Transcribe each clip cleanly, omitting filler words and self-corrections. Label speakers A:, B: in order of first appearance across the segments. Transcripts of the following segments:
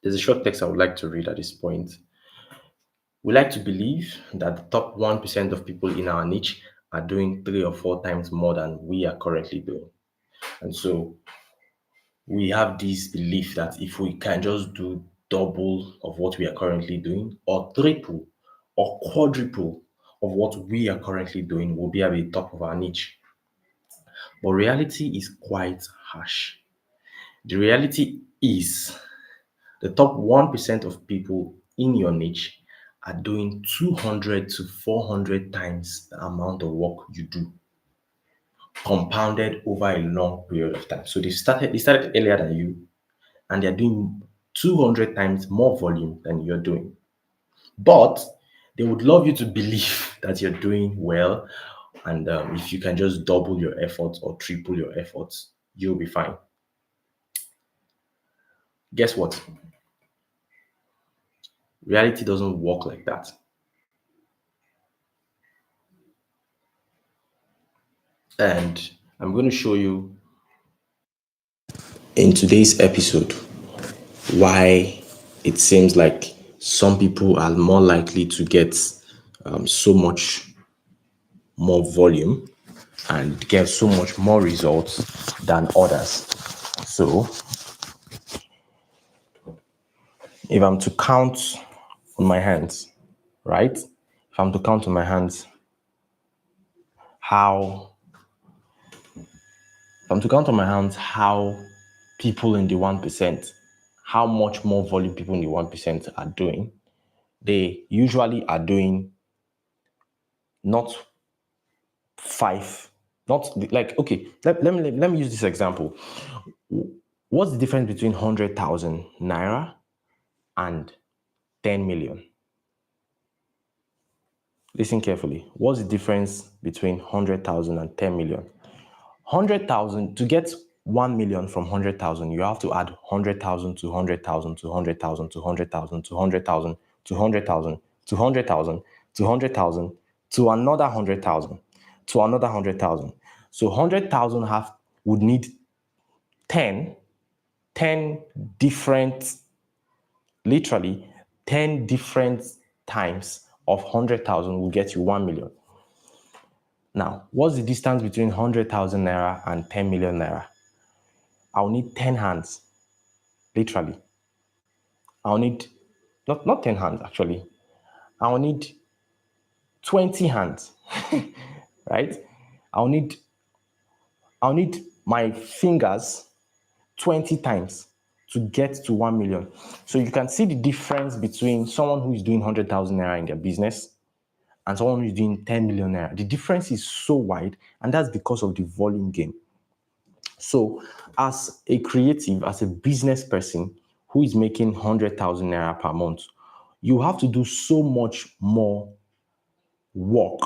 A: There's a short text I would like to read at this point. We like to believe that the top 1% of people in our niche are doing 3 or 4 times more than we are currently doing. And so we have this belief that if we can just do double of what we are currently doing, or triple or quadruple of what we are currently doing, we'll be at the top of our niche. But reality is quite harsh. The reality is the top 1% of people in your niche are doing 200 to 400 times the amount of work you do, compounded over a long period of time. So they started earlier than you, and they're doing 200 times more volume than you're doing. But they would love you to believe that you're doing well, and if you can just double your efforts or triple your efforts, you'll be fine. Guess what? Reality doesn't work like that. And I'm going to show you in today's episode why it seems like some people are more likely to get so much more volume and get so much more results than others. So, if I'm to count on my hands, right? If I'm to count on my hands, how if I'm to count on my hands how people in the 1%, how much more volume people in the 1% are doing, they usually are doing not five, not like, okay, let me use this example. What's the difference between 100,000 naira and 10 million? Listen carefully. What's the difference between 100,000 and 10 million? 100,000, to get 1 million from 100,000, you have to add 100,000 to 100,000 to 100,000 to 100,000 to 100,000 to 100,000 to 100,000 to 100,000 to another 100,000 to another 100,000. So 100,000 would need 10 different, literally 10 different times of 100,000 will get you 1 million. Now, what's the distance between 100,000 naira and 10 million naira? I'll need 10 hands, literally. I'll need, not 10 hands actually, I'll need 20 hands, right? I'll need my fingers 20 times to get to 1 million. So you can see the difference between someone who is doing 100,000 naira in their business and someone who is doing 10 million naira. The difference is so wide, and that's because of the volume game. So as a creative, as a business person who is making 100,000 naira per month, you have to do so much more work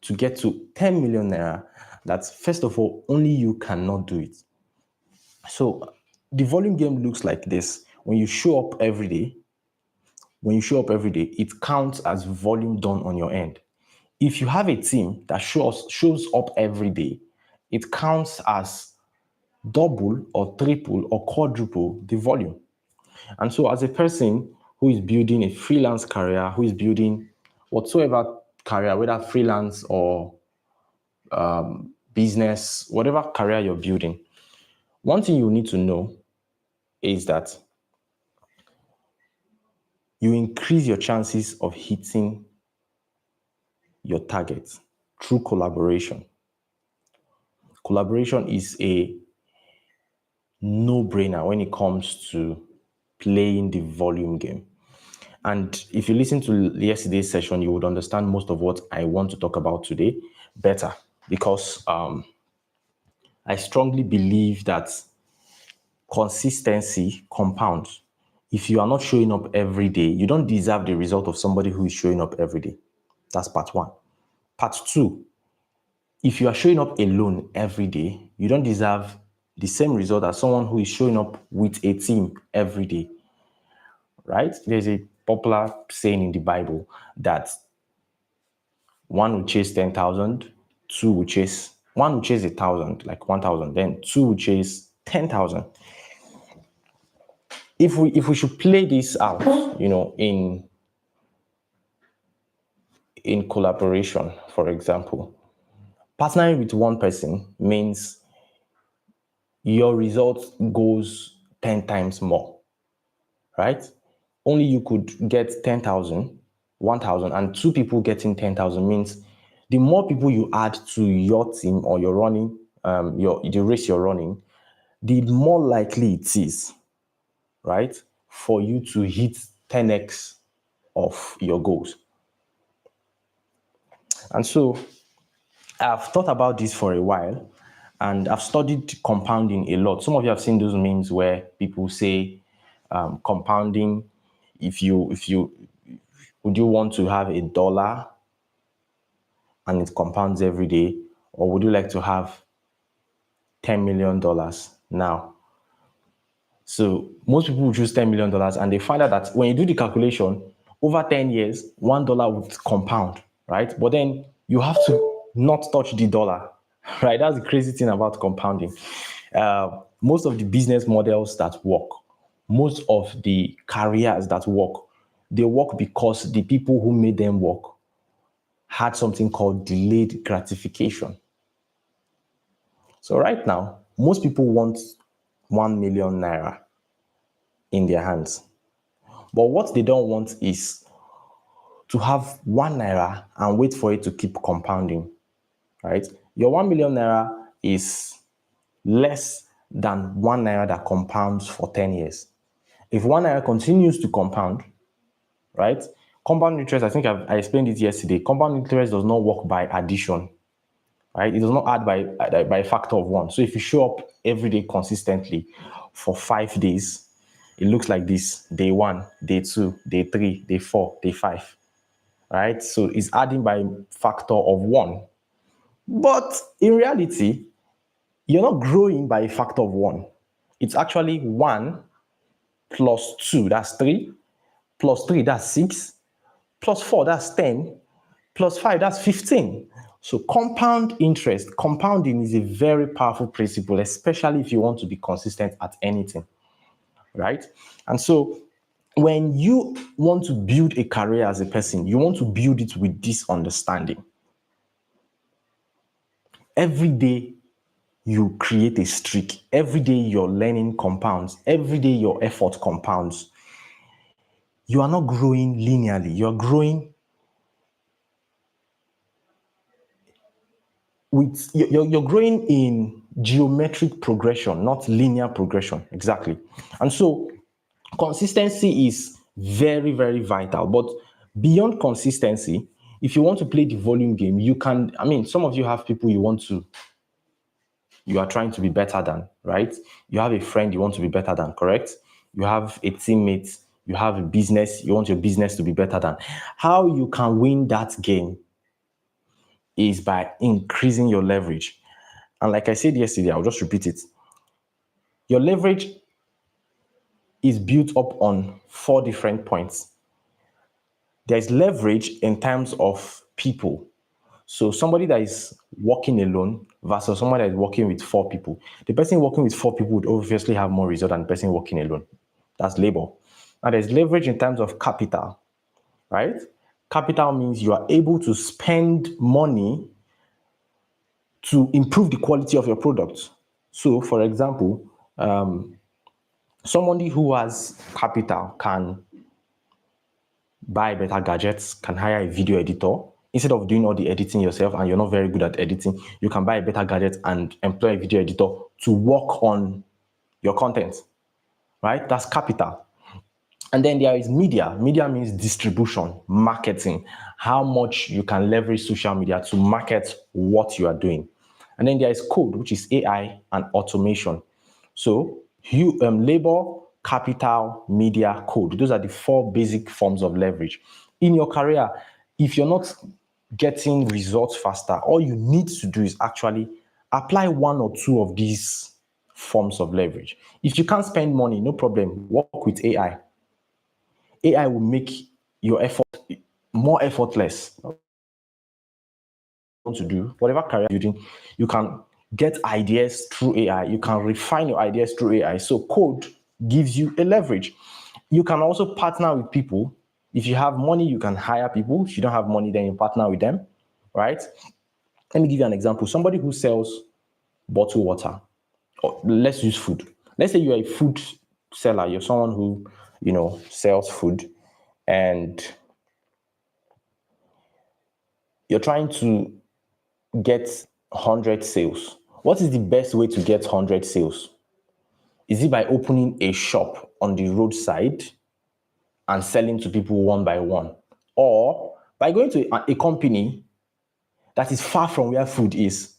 A: to get to 10 million naira that, first of all, only you cannot do it. So the volume game looks like this. When you show up every day, it counts as volume done on your end. If you have a team that shows up every day, it counts as double or triple or quadruple the volume. And so as a person who is building a freelance career, who is building whatsoever career, whether freelance or business, whatever career you're building, one thing you need to know is that you increase your chances of hitting your targets through collaboration. Collaboration is a no-brainer when it comes to playing the volume game. And if you listen to yesterday's session, you would understand most of what I want to talk about today better, because I strongly believe that consistency compounds. If you are not showing up every day, you don't deserve the result of somebody who is showing up every day. That's part one. Part two, if you are showing up alone every day, you don't deserve the same result as someone who is showing up with a team every day, right? There's a popular saying in the Bible that one will chase 10,000, one will chase 1,000, like 1,000, then two will chase 10,000. if we should play this out, in collaboration, for example, partnering with one person means your result goes 10 times more, right? Only you could get 10,000, 1,000, and two people getting 10,000 means the more people you add to your team or you're running, the race you're running, the more likely it is, right, for you to hit 10x of your goals. And so I've thought about this for a while, and I've studied compounding a lot. Some of you have seen those memes where people say compounding, if you would you want to have $1 and it compounds every day, or would you like to have $10 million now? So most people will choose $10 million, and they find out that when you do the calculation, over 10 years, $1 would compound, right? But then you have to not touch the dollar, right? That's the crazy thing about compounding. Most of the business models that work, most of the careers that work, they work because the people who made them work had something called delayed gratification. So right now, most people want 1 million naira in their hands. But what they don't want is to have 1 naira and wait for it to keep compounding, right? Your 1 million naira is less than 1 naira that compounds for 10 years. If 1 naira continues to compound, right? Compound interest, I think I explained it yesterday. Compound interest does not work by addition, right? It does not add by a factor of 1. So if you show up every day consistently for 5 days, it looks like this: day 1, day 2, day 3, day 4, day 5, right? So it's adding by factor of 1. But in reality, you're not growing by a factor of 1. It's actually 1 plus 2, that's 3, plus 3, that's 6, plus 4, that's 10, plus 5, that's 15. So compound interest, compounding is a very powerful principle, especially if you want to be consistent at anything, right? And so when you want to build a career as a person, you want to build it with this understanding. Every day you create a streak. Every day your learning compounds. Every day your effort compounds. You are not growing linearly. You're growing you're growing in geometric progression, not linear progression. Exactly. And so consistency is very, very vital. But beyond consistency, if you want to play the volume game, you can, some of you have people you are trying to be better than, right? You have a friend you want to be better than, correct? You have a teammate, you have a business, you want your business to be better than. How you can win that game is by increasing your leverage. And like I said yesterday, I'll just repeat it. Your leverage is built up on 4 different points. There's leverage in terms of people. So somebody that is working alone versus someone that is working with 4 people. The person working with 4 people would obviously have more result than the person working alone. That's labor. Now there's leverage in terms of capital, right? Capital means you are able to spend money to improve the quality of your product. So for example, somebody who has capital can buy better gadgets, can hire a video editor. Instead of doing all the editing yourself and you're not very good at editing, you can buy a better gadget and employ a video editor to work on your content, right? That's capital. And then there is media. Media means distribution, marketing, how much you can leverage social media to market what you are doing. And then there is code, which is AI and automation. So labor, capital, media, code. Those are the 4 basic forms of leverage. In your career, if you're not getting results faster, all you need to do is actually apply 1 or 2 of these forms of leverage. If you can't spend money, no problem, work with AI. AI will make your effort more effortless. To do whatever career you're doing, you can get ideas through AI. You can refine your ideas through AI. So code
B: gives you a leverage. You can also partner with people. If you have money, you can hire people. If you don't have money, then you partner with them, right? Let me give you an example. Somebody who sells bottled water, or let's use food. Let's say you're a food seller. You're someone who, sells food, and you're trying to get 100 sales. What is the best way to get 100 sales? Is it by opening a shop on the roadside and selling to people one by one? Or by going to a company that is far from where food is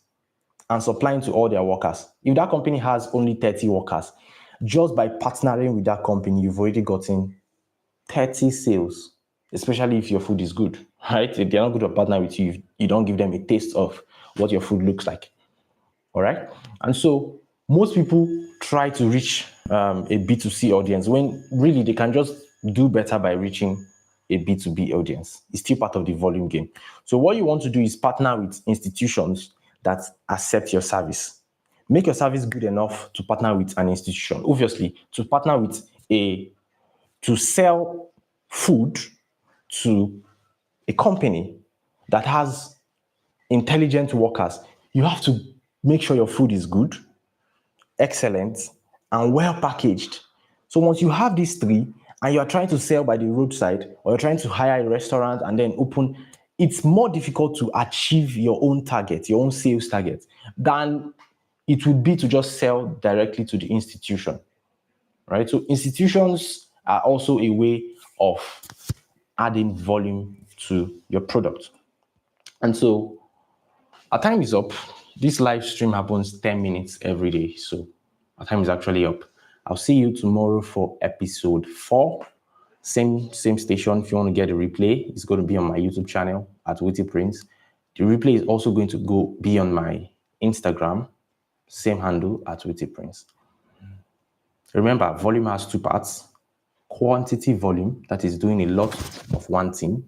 B: and supplying to all their workers? If that company has only 30 workers, just by partnering with that company, you've already gotten 30 sales, especially if your food is good, right? If they're not going to partner with you, if you don't give them a taste of what your food looks like. All right. And so most people try to reach a B2C audience when really they can just do better by reaching a B2B audience. It's still part of the volume game. So what you want to do is partner with institutions that accept your service. Make your service good enough to partner with an institution. Obviously, to partner with to sell food to a company that has intelligent workers, you have to make sure your food is good, excellent, and well packaged. So once you have these three and you're trying to sell by the roadside, or you're trying to hire a restaurant and then open, it's more difficult to achieve your own target, your own sales target, than it would be to just sell directly to the institution, right? So institutions are also a way of adding volume to your product. And so our time is up. This live stream happens 10 minutes every day. So our time is actually up. I'll see you tomorrow for episode 4. Same station. If you want to get a replay, it's going to be on my YouTube channel at Witty Prince. The replay is also going to be on my Instagram, same handle at Witty Prince. Remember, volume has 2 parts. Quantity volume, that is doing a lot of one thing,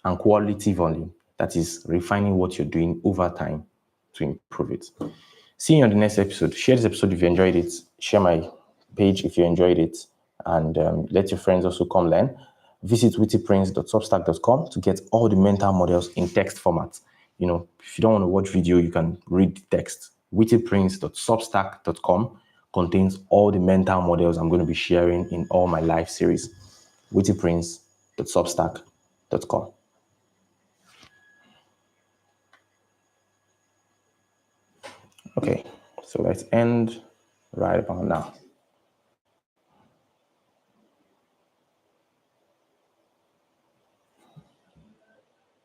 B: and quality volume, that is refining what you're doing over time to improve it. See you on the next episode. Share this episode if you enjoyed it. Share my page if you enjoyed it. And let your friends also come learn. Visit wittyprince.substack.com to get all the mental models in text format. If you don't want to watch video, you can read the text. wittyprince.substack.com contains all the mental models I'm going to be sharing in all my live series. wittyprince.substack.com. Okay, so let's end right about now.